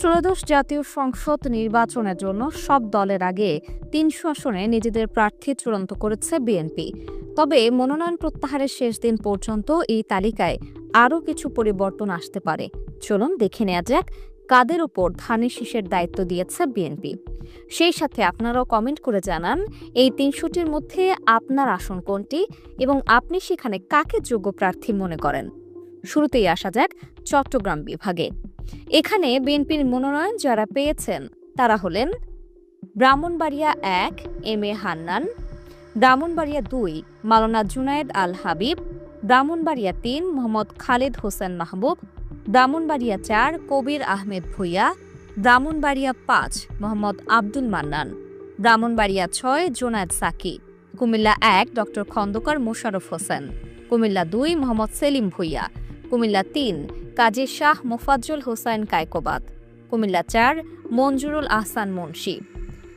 ত্রয়োদশ জাতীয় সংসদ নির্বাচনের জন্য সব দলের আগে ৩০০ আসনে নিজেদের প্রার্থী চূড়ান্ত করেছে বিএনপি। তবে মনোনয়ন প্রত্যাহারের শেষ দিন পর্যন্ত এই তালিকায় আরও কিছু পরিবর্তন আসতে পারে। চলুন দেখে নেওয়া যাক কাদের ওপর ধানের শীষের দায়িত্ব দিয়েছে বিএনপি। সেই সাথে আপনারাও কমেন্ট করে জানান এই ৩০০টির মধ্যে আপনার আসন কোনটি এবং আপনি সেখানে কাকে যোগ্য প্রার্থী মনে করেন। শুরুতেই আসা যাক চট্টগ্রাম বিভাগে। এখানে বিএনপির মনোনয়ন যারা পেয়েছেন তারা হলেন Brahmanbaria ১ M A Hannan, Brahmanbaria ২ Maulana Junaid Al Habib, Brahmanbaria ৩ Mohammad Khaled Hossain Mahbub, Brahmanbaria ৪ Kabir Ahmed Bhuiyan, Brahmanbaria ৫ Mohammad Abdul Mannan, Brahmanbaria ৬ Zonayed Psaki, Comilla ১ doctor Khandakar Mosharraf Hossain, Comilla ২ Mohammad Selim Bhuiyan, Comilla ৩ Kazi Shah Mofazzal Hossain Kaykobad, Comilla ৪ Manjurul Ahsan Munshi,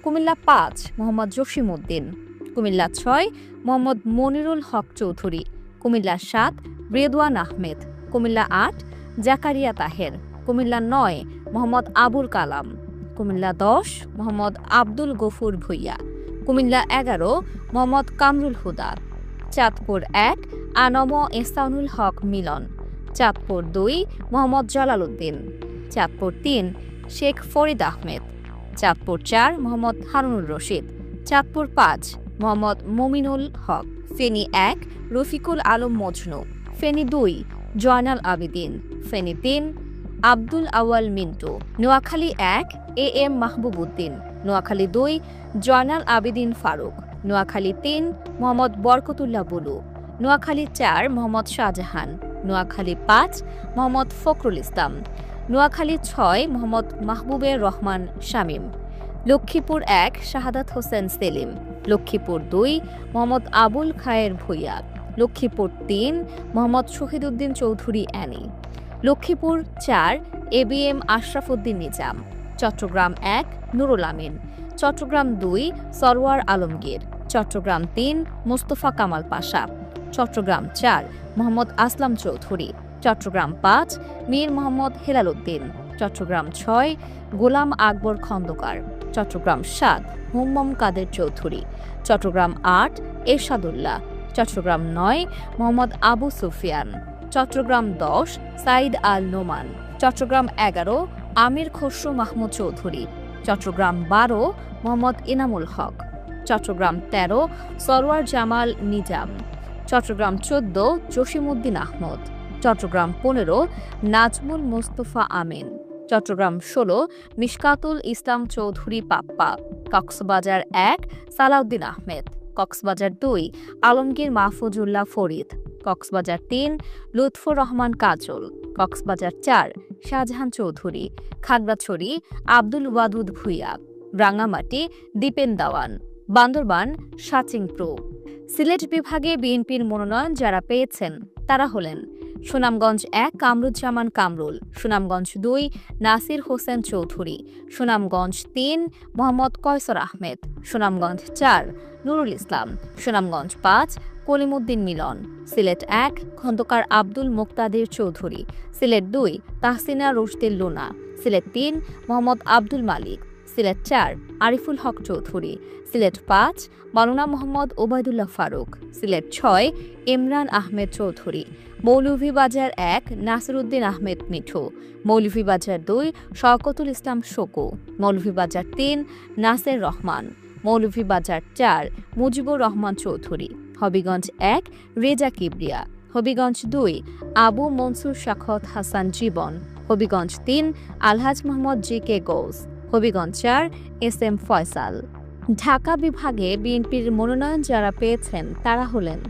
Comilla ৫ Mohammad Jasim Uddin, Comilla ৬ Mohammad Monirul Haque Chowdhury, Comilla ৭ Redwan Ahmed, Comilla ৮ Zakaria Taher, Comilla ৯ Mohammad Abul Kalam, Comilla ১০ Mohammad Abdul Gafur Bhuiyan, Comilla ১১ Mohammad Kamrul Huda, Chandpur ১ ANM Ehsanul Haque Milon, Chandpur ২ Mohammad Jalal Uddin, Chandpur ৩ Sheikh Farid Ahmed, Chandpur ৪ Mohammad Harunur Rashid, Chandpur ৫ Mohammad Mominul Haque, Feni ১ Rafiqul Alam Majnu, Feni ২ Zainal Abedin, Feni ৩ Abdul Awal Mintu, Noakhali ১ A M Mahbub Uddin, Noakhali ২ Zainal Abedin Faruk, Noakhali ৩ Mohammad Barkatullah Bulu, Noakhali ৪ Mohammad Shahjahan, Noakhali ৫ Mohammad Fakhrul Islam, Noakhali ৬ Mohammad Mahbubur Rahman Shamim, Lakshmipur ১ Shahadat Hossain Selim, Lakshmipur ২ Mohammad Abul Khair Bhuiyan, Lakshmipur ৩ Mohammad Shahiduddin Chowdhury Ani, Lakshmipur ৪ A B M Ashraf Uddin Nizam, Chattogram ১ Nurul Amin, Chattogram ২ Sarwar Alamgir, Chattogram ৩ Mostafa Kamal Pasha, Chattogram ৪ Mohammad Aslam Chowdhury, Chattogram ৫ Mir Mohammad Helal Uddin, Chittagong ৬ গোলাম আকবর খন্দকার, চট্টগ্রাম ৭ হুম্মম কাদের চৌধুরী, চট্টগ্রাম ৮ এরশাদুল্লাহ, চট্টগ্রাম ৯ মোহাম্মদ আবু সুফিয়ান, চট্টগ্রাম ১০ সাইদ আল নোমান, চট্টগ্রাম ১১ আমির খসরু মাহমুদ চৌধুরী, চট্টগ্রাম ১২ মোহাম্মদ ইনামুল হক, চট্টগ্রাম ১৩ সরওয়ার জামাল নিজাম, চট্টগ্রাম ১৪ জসিমউদ্দিন আহমদ, চট্টগ্রাম ১৫ নাজমুল মোস্তফা আমিন, চট্টগ্রাম ১৬ মিশকাতুল ইসলাম চৌধুরী পাপ্পা, কক্সবাজার ১ সালাউদ্দিন আহমেদ, কক্সবাজার ২ আলমগীর মাহফুজুল্লাহ ফরিদ, কক্সবাজার ৩ লুৎফর রহমান কাজল, কক্সবাজার ৪ শাহজাহান চৌধুরী, খাগড়াছড়ি আব্দুল ওয়াদুদ ভূঁইয়া, রাঙ্গামাটি দীপেন দাওয়ান, বান্দরবান সাচিং প্রো। সিলেট বিভাগে বিএনপির মনোনয়ন যারা পেয়েছেন তারা হলেন সুনামগঞ্জ ১ কামরুজ্জামান কামরুল, সুনামগঞ্জ ২ নাসির হোসেন চৌধুরী, সুনামগঞ্জ ৩ মোহাম্মদ কয়সর আহমেদ, সুনামগঞ্জ ৪ নুরুল ইসলাম, সুনামগঞ্জ ৫ কলিমুদ্দিন মিলন, সিলেট ১ খন্দকার আব্দুল মুক্তাদির চৌধুরী, সিলেট ২ তাহসিনা রুশদিল লুনা, সিলেট ৩ মোহাম্মদ আব্দুল মালিক, সিলেট ৪ আরিফুল হক চৌধুরী, সিলেট ৫ মাওলানা মোহাম্মদ ওবায়দুল্লাহ ফারুক, সিলেট ৬ ইমরান আহমেদ চৌধুরী, মৌলভীবাজার ১ নাসিরউদ্দিন আহমেদ মিঠু, মৌলভীবাজার ২ শওকতুল ইসলাম শোকু, মৌলভীবাজার ৩ নাসের রহমান, মৌলভীবাজার ৪ মুজিবুর রহমান চৌধুরী, হবিগঞ্জ ১ রেজা কিবরিয়া, হবিগঞ্জ ২ আবু মনসুর শাখত হাসান জীবন, হবিগঞ্জ ৩ আলহাজ মোহাম্মদ জি কে গৌস, হবিগঞ্জ ৪ এস এম ফয়সাল। ঢাকা বিভাগে বিএনপির মনোনয়ন যারা পেয়েছেন তারা হলেন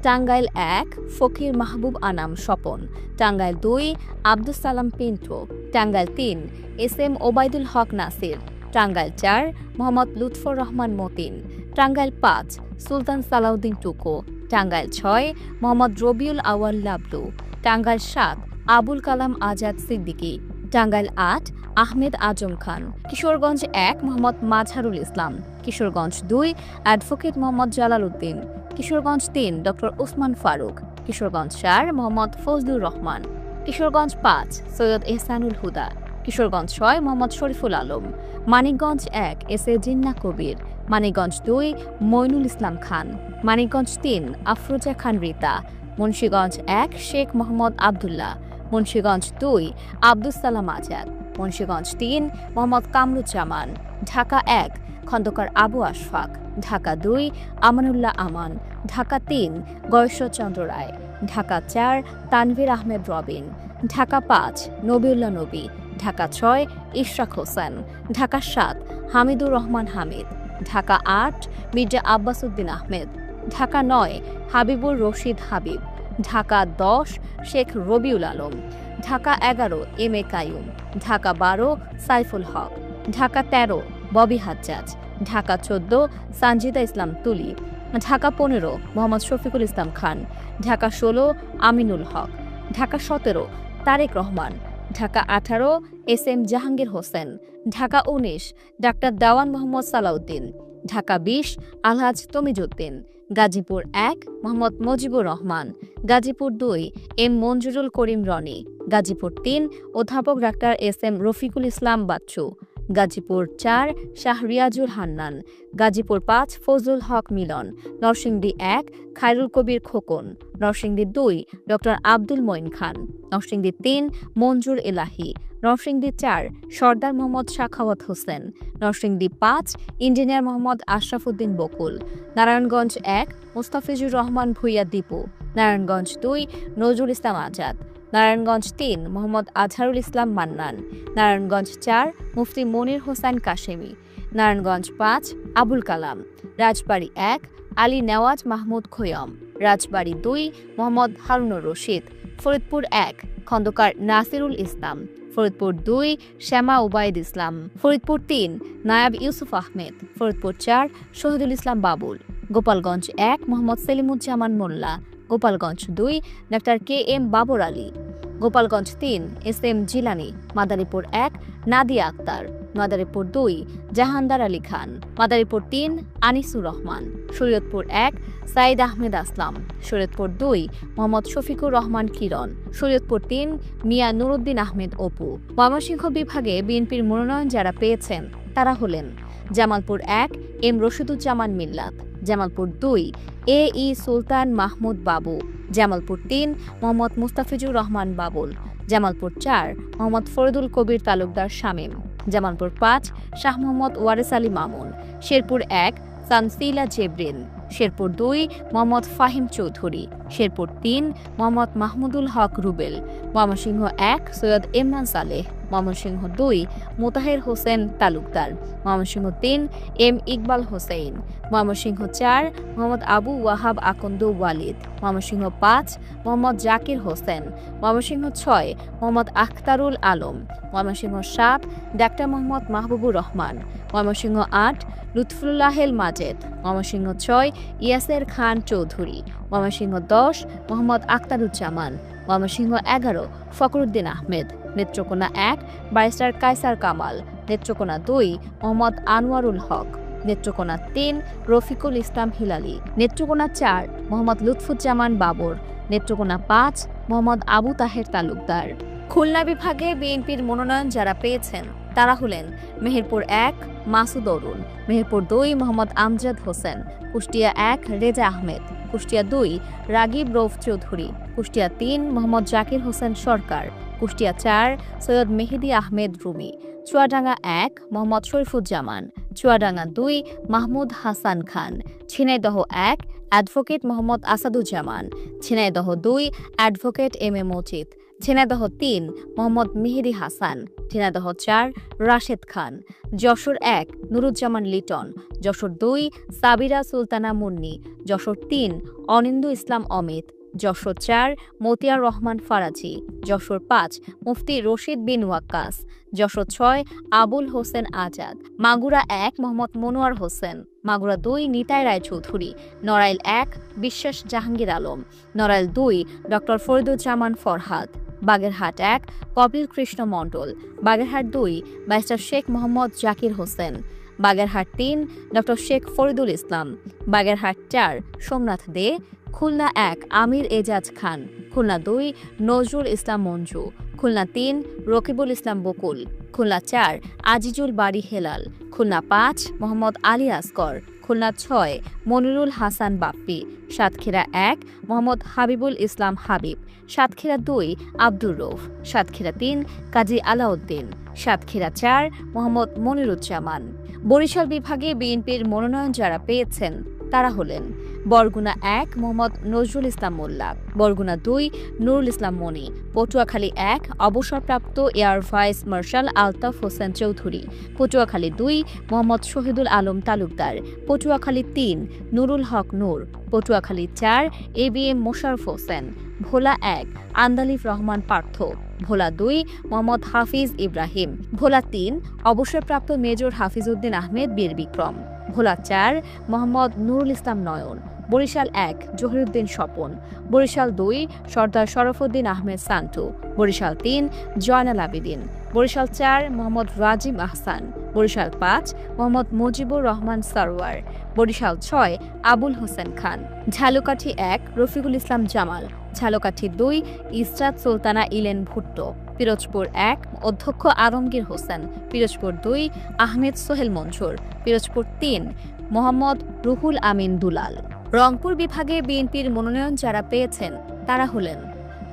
টাঙ্গাইল ১ ফকির মাহবুব আনাম স্বপন, টাঙ্গাইল ২ আব্দুস সালাম পিন্টু, টাঙ্গাইল ৩ এস এম ওবায়দুল হক নাসির, টাঙ্গাইল ৪ মোহাম্মদ লুৎফর রহমান মতিন, টাঙ্গাইল ৫ সুলতান সালাউদ্দিন টুকু, টাঙ্গাইল ৬ মোহাম্মদ রবিউল আওয়াল লাবলু, টাঙ্গাইল ৭ আবুল কালাম আজাদ সিদ্দিকী, টাঙ্গাইল ৮ আহমেদ আজম খান, কিশোরগঞ্জ ১ মোহাম্মদ মাঝহারুল ইসলাম, Kishoreganj ২ advocate Mohammad Jalal Uddin, Kishoreganj ৩ doctor Osman Faruk, Kishoreganj ৪ Mohammad Fazlur Rahman, Kishoreganj ৫ Syed Ehsanul Huda, Kishoreganj 6 Mohammad Shariful Alam, Manikganj 1 S A Jinnah Kabir, Manikganj 2 Moinul Islam Khan, Manikganj 3 Afroza Khan Rita, Munshiganj 1 Sheikh Mohammad Abdullah, Munshiganj 2 Abdus Salam Azad, Munshiganj 3 Mohammad Kamruzzaman, Dhaka 1 Khandakar Abu Ashfaq, Dhaka 2 Amanullah Aman, Dhaka 3 Gayeshwar Chandra Roy, Dhaka 4 Tanvir Ahmed Robin, Dhaka 5 Nabiullah Nabi, Dhaka 6 Ishraque Hossain, Dhaka 7 Hamidur Rahman Hamid, Dhaka 8 Mirza Abbas Uddin Ahmed, Dhaka 9 Habibur Rashid Habib, Dhaka 10 Sheikh Rabiul Alam, Dhaka 11 M A Qayyum, Dhaka 12 Saiful Haque, Dhaka 13 Bobby Hajjaj, Dhaka 14 Sanjida Islam Tuli, Dhaka 15 Mohammad Shafiqul Islam Khan, Dhaka 16 Aminul Haque, Dhaka 17 Tarique Rahman, Dhaka 18 S M Jahangir Hossain, Dhaka 19 doctor Dewan Mohammad Salauddin, Dhaka 20 Alhaj Tamizuddin, Gazipur 1 Mohammad Mujibur Rahman, Gazipur 2 M Manjurul করিম রনি, গাজীপুর 3 অধ্যাপক doctor S M Rafiqul Islam Bachchu, Gazipur 4 Shahriazul Hannan, Gazipur 5 Fazlul হক মিলন, নরসিংদী 1 খায়রুল কবির খোকন, নরসিংদী 2 ডক্টর আব্দুল মঈন খান, নরসিংদী 3 মঞ্জুর এলাহি, নরসিংদী 4 সর্দার মোহাম্মদ সাখাওয়াত হোসেন, নরসিংদী 5 ইঞ্জিনিয়ার মোহাম্মদ আশরাফুদ্দিন বকুল, নারায়ণগঞ্জ 1 মুস্তাফিজুর রহমান ভূঁইয়া দীপু, নারায়ণগঞ্জ 2 নজরুল ইসলাম আজাদ, নারায়ণগঞ্জ 3 মোহাম্মদ আজহারুল ইসলাম মান্নান, নারায়ণগঞ্জ 4 মুফতি মনির হোসেন কাশেমি, নারায়ণগঞ্জ 5 আবুল কালাম, রাজবাড়ী 1 আলী নেওয়াজ মাহমুদ খৈয়ম, রাজবাড়ী 2 মোহাম্মদ হারুনুর রশিদ, ফরিদপুর 1 খন্দকার নাসিরুল ইসলাম, ফরিদপুর 2 শ্যামা উবাইদ ইসলাম, ফরিদপুর 3 নায়াব ইউসুফ আহমেদ, ফরিদপুর 4 শহীদুল ইসলাম বাবুল, গোপালগঞ্জ 1 মোহাম্মদ সেলিমুজ্জামান মোল্লা, গোপালগঞ্জ 2 ডাক্তার K M Babar Ali, Gopalganj 3 S M Jilani, Madaripur 1 Nadia Akter, Madaripur 2 জাহানদার Ali Khan, Madaripur 3 Anisur Rahman, Shariatpur 1 Saeed Ahmed আসলাম, শরীয়তপুর 2 মোহাম্মদ শফিকুর রহমান কিরণ, শরীয়তপুর 3 মিয়া নুরুদ্দিন আহমেদ অপু। ময়মনসিংহ বিভাগে বিএনপির মনোনয়ন যারা পেয়েছেন তারা হলেন জামালপুর 1 এম রশিদুজ্জামান মিল্লাত, জামালপুর 2 এ ই সুলতান মাহমুদ বাবু, জামালপুর 3 মোহাম্মদ মুস্তাফিজুর রহমান বাবুল, জামালপুর 4 মোহাম্মদ ফরিদুল কবির তালুকদার শামীম, জামালপুর 5 শাহ মোহাম্মদ ওয়ারেস আলী মামুন, শেরপুর 1 সানসিলা জেবরিন, শেরপুর 2 মোহাম্মদ ফাহিম চৌধুরী, শেরপুর 3 মোহাম্মদ মাহমুদুল হক রুবেল, ময়মনসিংহ 1 সৈয়দ ইমরান সালেহ, ময়মনসিংহ 2 মোতাহের হোসেন তালুকদার, ময়মনসিংহ 3 এম ইকবাল হোসেন, ময়মনসিংহ 4 মোহাম্মদ আবু ওয়াহাব আকন্দ ওয়ালিদ, ময়মনসিংহ 5 মোহাম্মদ জাকির হোসেন, ময়মনসিংহ 6 মোহাম্মদ আখতারুল আলম, ময়মনসিংহ 7 ডাক্তার মোহাম্মদ মাহবুবুর রহমান, ময়মনসিংহ 8 লুৎফুল্লাহেল মাজেদ, ময়মনসিংহ 6 ইয়াসের খান চৌধুরী, ময়মনসিংহ 10 মোহাম্মদ আখতারুজ্জামান, ময়মনসিংহ 11 ফখরুদ্দিন আহমেদ, নেত্রকোনা 1 ব্যারিস্টার কায়সার কামাল, নেত্রকোনা 2 মোহাম্মদ আনোয়ারুল হক, নেত্রকোনা 3 রফিকুল ইসলাম হিলালি, নেত্রকোনা 4 মোহাম্মদ লুৎফুজ্জামান বাবর, নেত্রকোনা 5 মোহাম্মদ আবু তাহের তালুকদার। খুলনা বিভাগে বিএনপির মনোনয়ন যারা পেয়েছেন তারা হলেন মেহেরপুর 1 মাসুদ অরুণ, Meherpur 2 Mohammad Amjad Hossain, Kushtia 1 Reza Ahmed, Kushtia 2 Ragib Rouf Chowdhury, Kushtia 3 Mohammad Zakir Hossain Sarkar, Kushtia 4 Syed Mehedi Ahmed Rumi, Chuadanga 1 Mohammad Sharifuzzaman, Chuadanga 2 Mahmud Hasan Khan, Jhenaidah 1 advocate Mohammad Asaduzzaman, Jhenaidah 2 advocate M A Majid, Jhenaidah 3 Mohammad Mehedi Hasan, Jhenaidah 4 Rashed Khan, Jashore 1 Nuruzzaman Liton, Jashore 2 Sabira Sultana Munni, Jashore 3 Anindu Islam Amit, Jashore 4 Matiar Rahman Faraji, Jashore 5 Mufti Rashid বিন ওয়াক্কাস, যশোর 6 আবুল হোসেন আজাদ, মাগুরা 1 মোহাম্মদ মনোয়ার হোসেন, মাগুরা 2 নিতাই রায় চৌধুরী, নড়াইল 1 বিশ্বাস জাহাঙ্গীর আলম, নড়াইল 2 ডক্টর ফরিদুজ্জামান ফরহাদ, বাগেরহাট 1 কপিল কৃষ্ণ মণ্ডল, বাগেরহাট 2 ব্যারিস্টার শেখ মোহাম্মদ জাকির হোসেন, বাগেরহাট 3 ডক্টর শেখ ফরিদুল ইসলাম, বাগেরহাট 4 সোমনাথ দে, খুলনা 1 আমির এজাজ খান, খুলনা 2 নজরুল ইসলাম মঞ্জু, খুলনা ৩ রকিবুল ইসলাম বকুল, খুলনা ৪ আজিজুল বাড়ি হেলাল, খুলনা ৫ মোহাম্মদ আলী আসগর, খুলনা ৬ মনিরুল হাসান বাপ্পি, সাতক্ষীরা ১ মোহাম্মদ হাবিবুল ইসলাম হাবিব, সাতক্ষীরা ২ আব্দুর রৌফ, সাতক্ষীরা ৩ কাজী আলাউদ্দিন, সাতক্ষীরা ৪ মোহাম্মদ মনিরুজ্জামান। বরিশাল বিভাগে বিএনপির মনোনয়ন যারা পেয়েছেন তারা হলেন বরগুনা ১ মোহাম্মদ নজরুল ইসলাম মোল্লা, বরগুনা ২ নুরুল ইসলাম মনি, পটুয়াখালী ১ অবসরপ্রাপ্ত air vice marshal Altaf Hossain Chowdhury, Patuakhali ২ Mohammad Shahidul Alam Talukder, Patuakhali ৩ Nurul Haque Nur, Patuakhali ৪ ABM Mosharraf Hossain, Bhola ১ Andalib Rahman Partho, Bhola ২ Mohammad Hafiz Ibrahim, Bhola ৩ অবসরপ্রাপ্ত মেজর হাফিজউদ্দিন আহমেদ বীর বিক্রম, ভোলা ৪ মোহাম্মদ নুরুল ইসলাম নয়ন, বরিশাল ১ জহিরুদ্দিন স্বপন, বরিশাল ২ সর্দার শরফুদ্দিন আহমেদ সান্টু, বরিশাল ৩ জয়নাল আবেদিন, বরিশাল ৪ মোহাম্মদ রাজিম আহসান, বরিশাল ৫ মোহাম্মদ মুজিবুর রহমান সরওয়ার, বরিশাল ৬ আবুল হোসেন খান, ঝালকাঠি ১ রফিকুল ইসলাম জামাল, ঝালকাঠি ২ ইসরাত সুলতানা ইলেন ভুট্টো, পিরোজপুর ১ অধ্যক্ষ আলমগীর হোসেন, পিরোজপুর ২ আহমেদ সোহেল মনসুর, পিরোজপুর ৩ মোহাম্মদ রুহুল আমিন দুলাল। রংপুর বিভাগে বিএনপির মনোনয়ন যারা পেয়েছেন তারা হলেন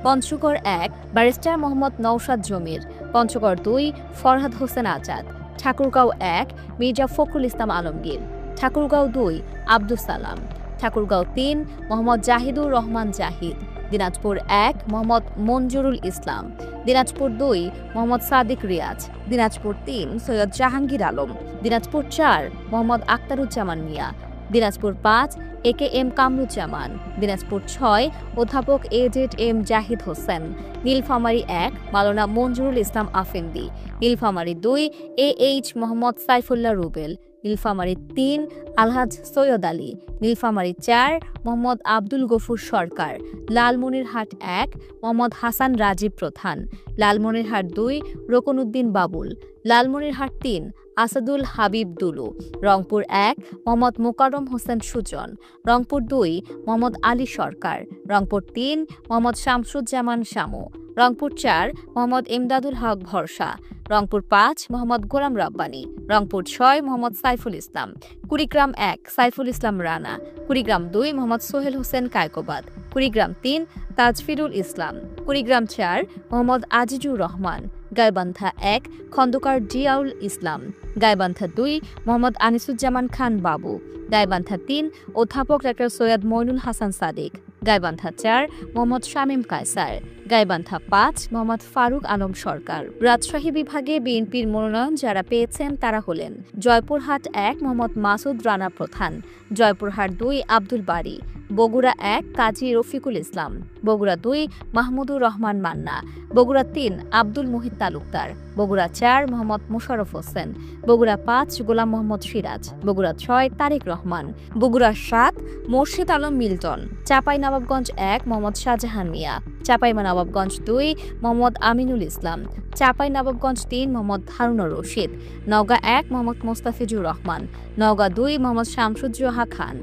পঞ্চগড় ১ ব্যারিস্টার মোহাম্মদ নওশাদ জমির, পঞ্চগড় ২ ফরহাদ হোসেন আজাদ, ঠাকুরগাঁও ১ মির্জা ফখরুল ইসলাম আলমগীর, ঠাকুরগাঁও ২ আব্দুস সালাম, ঠাকুরগাঁও ৩ মোহাম্মদ জাহিদুর রহমান জাহিদ, দিনাজপুর ১ মোহাম্মদ মঞ্জুরুল ইসলাম, দিনাজপুর ২ মোহাম্মদ সাদিক রিয়াজ, দিনাজপুর ৩ সৈয়দ জাহাঙ্গীর আলম, দিনাজপুর ৪ মোহাম্মদ আখতারুজ্জামান মিয়া, দিনাজপুর ৫ AKM কামরুজ্জামান, দিনাজপুর ৬ অধ্যাপক AZM জাহিদ হোসেন, নীলফামারী ১ মাওলানা মঞ্জুরুল ইসলাম আফেন্দি, নীলফামারী ২ AH মোহাম্মদ সাইফুল্লাহ রুবেল, নীলফামারী ৩ আলহাজ সৈয়দ আলী, নীলফামারী ৪ মোহাম্মদ আব্দুল গফুর সরকার, লালমনিরহাট ১ মোহাম্মদ হাসান রাজীব প্রধান, লালমনিরহাট ২ রকনউদ্দিন বাবুল, লালমনিরহাট ৩ আসাদুল হাবিব দুলু, রংপুর ১ মোহাম্মদ মোকাররম হোসেন সুজন, রংপুর ২ মোহাম্মদ আলী সরকার, রংপুর ৩ মোহাম্মদ শামসুজ্জামান শামু, রংপুর ৪ মোহাম্মদ ইমদাদুল হক ভরসা, রংপুর ৫ মোহাম্মদ গোলাম রাব্বানী, রংপুর ৬ মোহাম্মদ সাইফুল ইসলাম, কুড়িগ্রাম ১ সাইফুল ইসলাম রানা, কুড়িগ্রাম ২ মোহাম্মদ সোহেল হোসেন কায়কোবাদ, কুড়িগ্রাম ৩ তাজফিরুল ইসলাম, কুড়িগ্রাম ৪ মোহাম্মদ আজিজুর রহমান, গাইবান্ধা ১ খন্দকার জিয়াউল ইসলাম, গাইবান্ধা ২ মোহাম্মদ আনিসুজ্জামান খান বাবু, গাইবান্ধা ৩ অধ্যাপক ডা সৈয়দ মইনুল হাসান সাদিক, গাইবান্ধা ৪ মোহাম্মদ শামীম কায়সার, গাইবান্ধা ৫ মোহাম্মদ ফারুক আলম সরকার। রাজশাহী বিভাগে বিএনপির মনোনয়ন যারা পেয়েছেন তারা হলেন জয়পুরহাট ১ মোহাম্মদ মাসুদ রানা প্রধান, জয়পুরহাট ২ আব্দুল বারী, বগুড়া ১ কাজী রফিকুল ইসলাম, বগুড়া ২ মাহমুদুর রহমান মান্না, বগুড়া ৩ আব্দুল মুহিত তালুকদার, বগুড়া ৪ মোহাম্মদ মোশাররফ হোসেন, বগুড়া ৫ গোলাম মোহাম্মদ সিরাজ, বগুড়া ৬ তারেক রহমান, বগুড়া ৭ মোর্শেদ আলম মিল্টন, চাঁপাইনবাবগঞ্জ ১ মোহাম্মদ শাহজাহান মিয়া, চাঁপাইনবাবগঞ্জ ২ মোহাম্মদ আমিনুল ইসলাম, চাঁপাইনবাবগঞ্জ ৩ মোহাম্মদ হারুনুর রশিদ, নওগাঁ ১ মোহাম্মদ মোস্তাফিজুর রহমান, নওগাঁ ২ মোহাম্মদ শামসুজ্জোহা খান,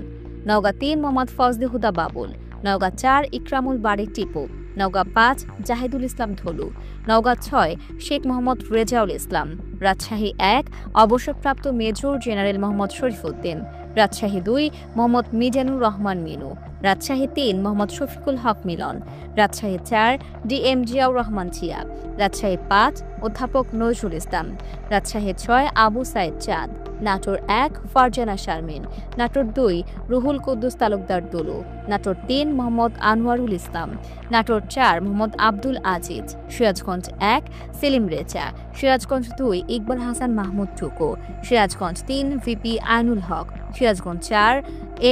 নওগাঁ ৩ মোহাম্মদ ফজলে হুদা বাবুল, নওগাঁ ৪ ইকরামুল বারী টিপু, নওগাঁ ৫ জাহিদুল ইসলাম ধলু, নওগাঁ ৬ শেখ মোহাম্মদ রেজাউল ইসলাম, রাজশাহী ১ অবসরপ্রাপ্ত মেজর জেনারেল মোহাম্মদ শরীফউদ্দিন, রাজশাহী ২ মোহাম্মদ মিজানুর রহমান মিনু, রাজশাহী ৩ মোহাম্মদ শফিকুল হক মিলন, রাজশাহী ৪ DM জিয়াউর রহমান জিয়া, রাজশাহী ৫ অধ্যাপক নজরুল ইসলাম, রাজশাহী ৬ আবু সাইদ চাঁদ, নাটোর ১ ফারজানা শারমিন, নাটোর ২ রুহুল কুদ্দুস তালুকদার দুলু, নাটোর ৩ মোহাম্মদ আনোয়ারুল ইসলাম, নাটোর ৪ মোহাম্মদ আব্দুল আজিজ, সিরাজগঞ্জ ১ সেলিম রেজা, সিরাজগঞ্জ ২ ইকবাল হাসান মাহমুদ টুকু, সিরাজগঞ্জ ৩ VP আইনুল হক, Sirajganj ৪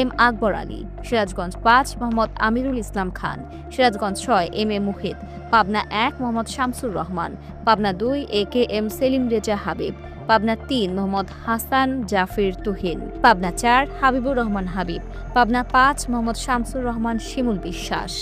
M Akbar Ali, Sirajganj ৫ Mohammad Amirul Islam Khan, Sirajganj ৬ MA Muhith, Pabna ১ Mohammad Shamsur Rahman, Pabna ২ AKM Selim Reza Habib, Pabna ৩ Mohammad Hasan Zafir Tuhin, Pabna ৪ Habibur Rahman Habib, Pabna ৫ Mohammad Shamsur Rahman Shimul Biswas.